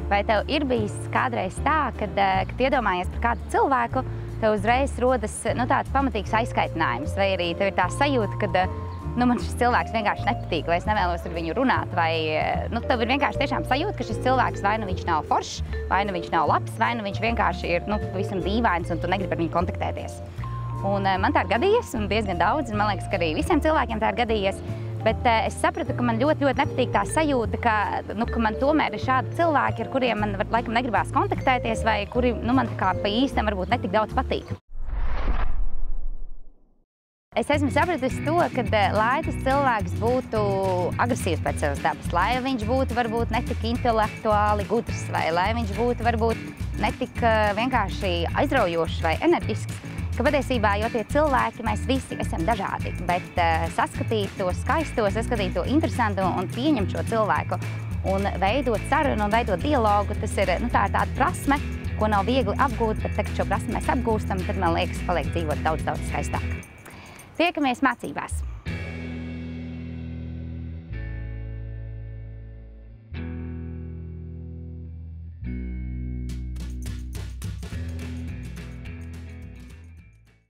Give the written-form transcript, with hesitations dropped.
Vai tev ir bijis kādreiz tā, kad iedomājies par kādu cilvēku, tev uzreiz rodas tāds pamatīgs aizkaitinājums, vai arī tev ir tā sajūta, ka man šis cilvēks vienkārši nepatīk, vai es nevēlos ar viņu runāt, vai tev ir vienkārši tiešām sajūta, ka šis cilvēks vai nu viņš nav foršs, vai nu viņš nav labs, vai nu viņš vienkārši ir pavisam dīvains un tu negribi ar viņu kontaktēties. Un man tā ir gadījies, un diezgan daudz, un man liekas, ka arī visiem cilvēkiem tā ir gadījies. Bet es sapratu, ka man ļoti nepatīk tā sajūta, ka man tomēr ir šādi cilvēki, ar kuriem man laikam negribās kontaktēties, vai kuri man tā kā pa īstam varbūt netik daudz patīk. Es esmu sapratusi to, ka lai tas cilvēks būtu agresīvs pēc savas dabas, lai viņš būtu varbūt netik intelektuāli gudrs, vai lai viņš būtu varbūt netik vienkārši aizraujošs vai enerģisks, ka patiesībā, jo tie cilvēki, mēs visi esam dažādi, bet saskatīt to skaisto, saskatīt to interesantu un pieņemt šo cilvēku un veidot sarunu un veidot dialogu, tas ir tāda prasme, ko nav viegli apgūt, bet tagad šo prasmi mēs apgūstam, tad man liekas, paliek dzīvot daudz skaistāk. Tiekamies mācībās!